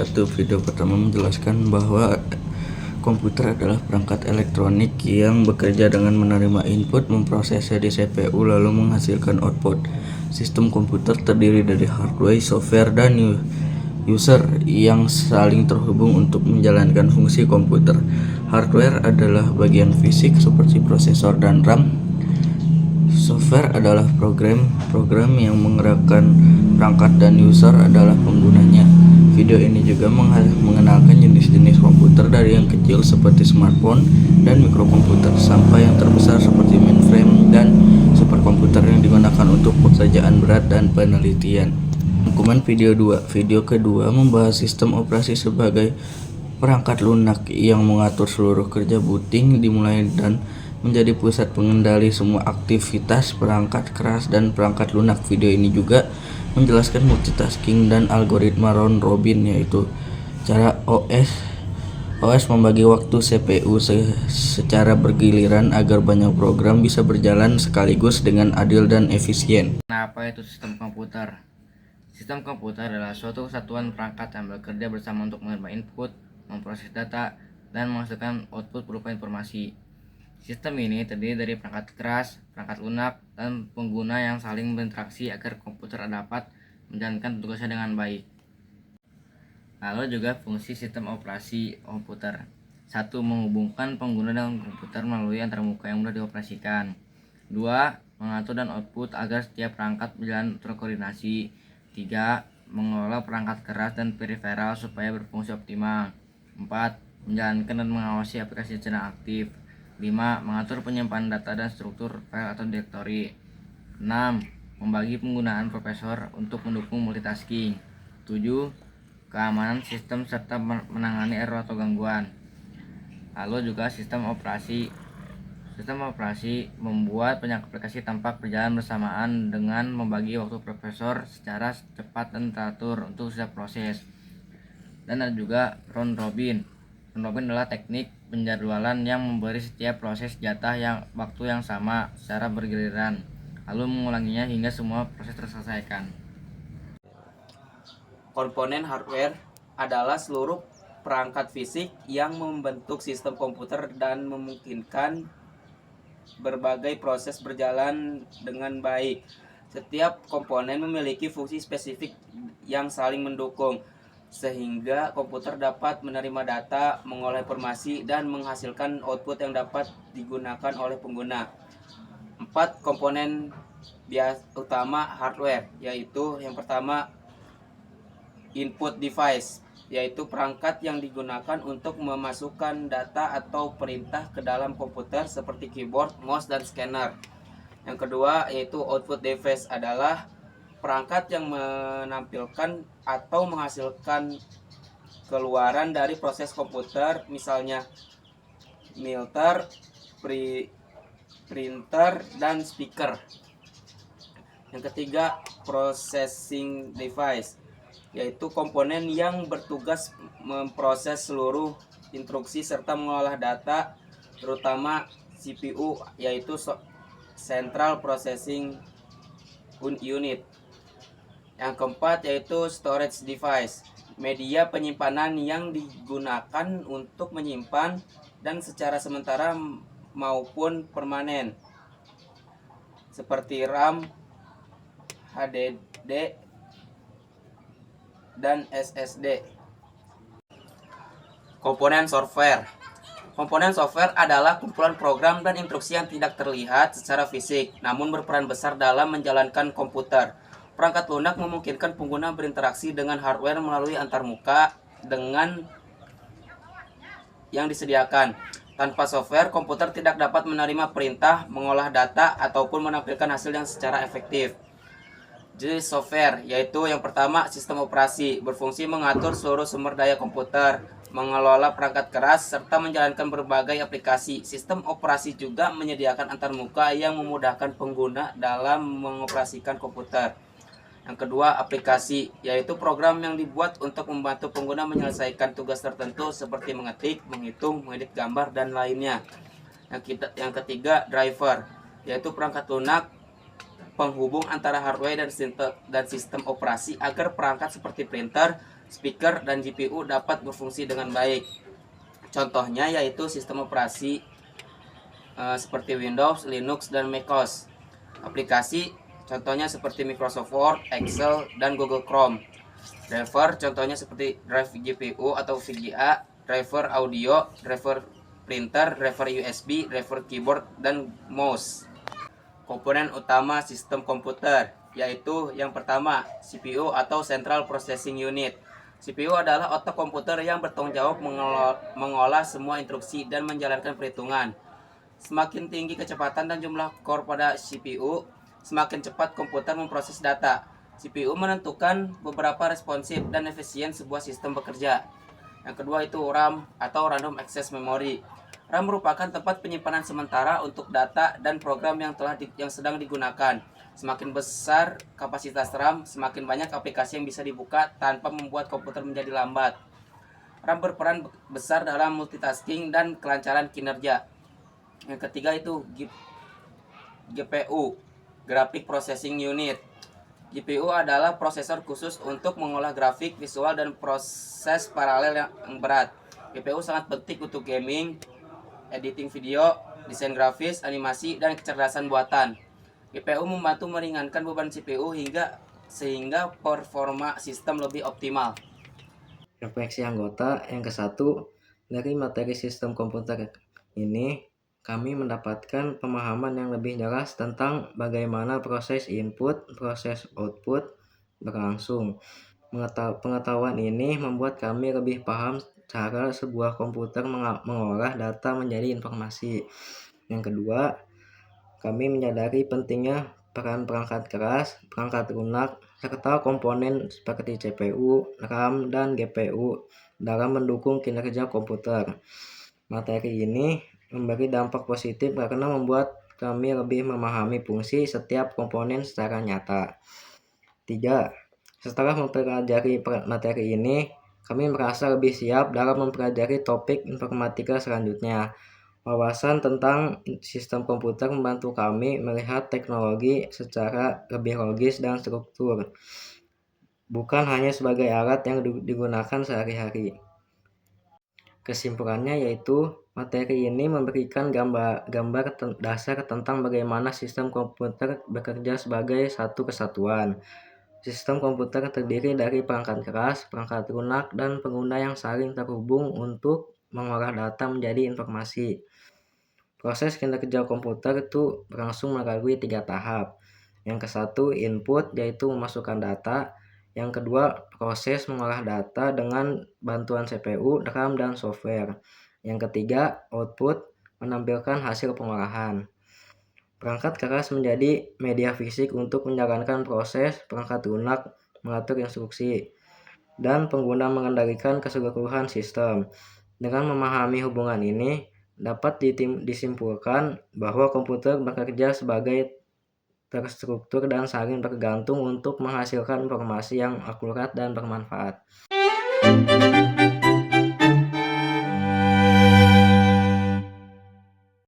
Video pertama menjelaskan bahwa komputer adalah perangkat elektronik yang bekerja dengan menerima input, memprosesnya di CPU, lalu menghasilkan output. Sistem komputer terdiri dari hardware, software, dan user yang saling terhubung untuk menjalankan fungsi komputer. Hardware adalah bagian fisik seperti prosesor dan RAM. Software adalah program yang menggerakkan perangkat, dan user adalah penggunanya. Video ini juga mengenalkan jenis-jenis komputer dari yang kecil seperti smartphone dan mikrokomputer sampai yang terbesar seperti mainframe dan superkomputer yang digunakan untuk pekerjaan berat dan penelitian. Rangkuman video 2. Video kedua membahas sistem operasi sebagai perangkat lunak yang mengatur seluruh kerja booting dimulai dan menjadi pusat pengendali semua aktivitas perangkat keras dan perangkat lunak. Video ini juga menjelaskan multitasking dan algoritma round robin, yaitu cara OS membagi waktu CPU secara bergiliran agar banyak program bisa berjalan sekaligus dengan adil dan efisien. Nah, apa itu sistem komputer? Sistem komputer adalah suatu kesatuan perangkat yang bekerja bersama untuk menerima input, memproses data, dan menghasilkan output berupa informasi. Sistem ini terdiri dari perangkat keras, perangkat lunak, dan pengguna yang saling berinteraksi agar komputer dapat menjalankan tugasnya dengan baik. Lalu juga fungsi sistem operasi komputer. 1. Menghubungkan pengguna dengan komputer melalui antarmuka yang mudah dioperasikan. 2. Mengatur dan output agar setiap perangkat berjalan terkoordinasi. 3. Mengelola perangkat keras dan periferal supaya berfungsi optimal. 4. Menjalankan dan mengawasi aplikasi secara aktif. 5. Mengatur penyimpanan data dan struktur file atau direktori. 6. Membagi penggunaan prosesor untuk mendukung multitasking. 7. Keamanan sistem serta menangani error atau gangguan. Lalu juga sistem operasi. Sistem operasi membuat banyak aplikasi tampak berjalan bersamaan dengan membagi waktu prosesor secara cepat dan teratur untuk setiap proses. Dan ada juga round robin. Round robin adalah teknik penjadwalan yang memberi setiap proses jatah waktu yang sama secara bergiliran, lalu mengulanginya hingga semua proses terselesaikan. Komponen hardware adalah seluruh perangkat fisik yang membentuk sistem komputer dan memungkinkan berbagai proses berjalan dengan baik. Setiap komponen memiliki fungsi spesifik yang saling mendukung, sehingga komputer dapat menerima data, mengolah informasi, dan menghasilkan output yang dapat digunakan oleh pengguna. 4 komponen utama hardware, yaitu yang pertama input device, yaitu perangkat yang digunakan untuk memasukkan data atau perintah ke dalam komputer seperti keyboard, mouse, dan scanner. Yang kedua yaitu output device, adalah perangkat yang menampilkan atau menghasilkan keluaran dari proses komputer, misalnya filter, printer, dan speaker. Yang ketiga processing device, yaitu komponen yang bertugas memproses seluruh instruksi serta mengolah data, terutama CPU, yaitu Central Processing Unit. Yang keempat yaitu storage device, media penyimpanan yang digunakan untuk menyimpan dan secara sementara maupun permanen, seperti RAM, HDD, dan SSD. Komponen software. Komponen software adalah kumpulan program dan instruksi yang tidak terlihat secara fisik, namun berperan besar dalam menjalankan komputer. Perangkat lunak memungkinkan pengguna berinteraksi dengan hardware melalui antarmuka dengan yang disediakan. Tanpa software, komputer tidak dapat menerima perintah, mengolah data, ataupun menampilkan hasil yang secara efektif. Jenis software, yaitu yang pertama sistem operasi, berfungsi mengatur seluruh sumber daya komputer, mengelola perangkat keras, serta menjalankan berbagai aplikasi. Sistem operasi juga menyediakan antarmuka yang memudahkan pengguna dalam mengoperasikan komputer. Yang kedua, aplikasi, yaitu program yang dibuat untuk membantu pengguna menyelesaikan tugas tertentu seperti mengetik, menghitung, mengedit gambar, dan lainnya. Yang ketiga, driver, yaitu perangkat lunak penghubung antara hardware dan sistem operasi agar perangkat seperti printer, speaker, dan GPU dapat berfungsi dengan baik. Contohnya yaitu sistem operasi seperti Windows, Linux, dan macOS. Aplikasi contohnya seperti Microsoft Word, Excel, dan Google Chrome. Driver contohnya seperti drive GPU atau VGA, driver audio, driver printer, driver USB, driver keyboard, dan mouse. Komponen utama sistem komputer yaitu yang pertama CPU atau Central Processing Unit. CPU adalah otak komputer yang bertanggung jawab mengolah semua instruksi dan menjalankan perhitungan. Semakin tinggi kecepatan dan jumlah core pada CPU, semakin cepat komputer memproses data. CPU menentukan beberapa responsif dan efisien sebuah sistem bekerja. Yang kedua itu RAM atau Random Access Memory. RAM merupakan tempat penyimpanan sementara untuk data dan program yang sedang digunakan. Semakin besar kapasitas RAM, semakin banyak aplikasi yang bisa dibuka tanpa membuat komputer menjadi lambat. RAM berperan besar dalam multitasking dan kelancaran kinerja. Yang ketiga itu GPU, Graphic Processing Unit. GPU adalah prosesor khusus untuk mengolah grafik, visual, dan proses paralel yang berat. GPU sangat penting untuk gaming, editing video, desain grafis, animasi, dan kecerdasan buatan. GPU membantu meringankan beban CPU sehingga performa sistem lebih optimal. Refleksi anggota yang ke-1, dari materi sistem komputer ini, kami mendapatkan pemahaman yang lebih jelas tentang bagaimana proses input, proses output berlangsung. Pengetahuan ini membuat kami lebih paham cara sebuah komputer mengolah data menjadi informasi. Yang kedua, kami menyadari pentingnya peran perangkat keras, perangkat lunak, serta komponen seperti CPU, RAM, dan GPU dalam mendukung kinerja komputer. Materi ini memberi dampak positif karena membuat kami lebih memahami fungsi setiap komponen secara nyata. 3. Setelah mempelajari materi ini, kami merasa lebih siap dalam mempelajari topik informatika selanjutnya. Wawasan tentang sistem komputer membantu kami melihat teknologi secara lebih logis dan struktur, bukan hanya sebagai alat yang digunakan sehari-hari. Kesimpulannya yaitu, materi ini memberikan gambar dasar tentang bagaimana sistem komputer bekerja sebagai satu kesatuan. Sistem komputer terdiri dari perangkat keras, perangkat lunak, dan pengguna yang saling terhubung untuk mengolah data menjadi informasi. Proses kinerja komputer itu berlangsung melalui 3 tahap. Yang ke-1 input, yaitu memasukkan data. Yang kedua, proses mengolah data dengan bantuan CPU, RAM, dan software. Yang ketiga, output, menampilkan hasil pengolahan. Perangkat keras menjadi media fisik untuk menjalankan proses, perangkat lunak mengatur instruksi, dan pengguna mengendalikan keseluruhan sistem. Dengan memahami hubungan ini, dapat disimpulkan bahwa komputer bekerja sebagai terstruktur dan saling bergantung untuk menghasilkan informasi yang akurat dan bermanfaat.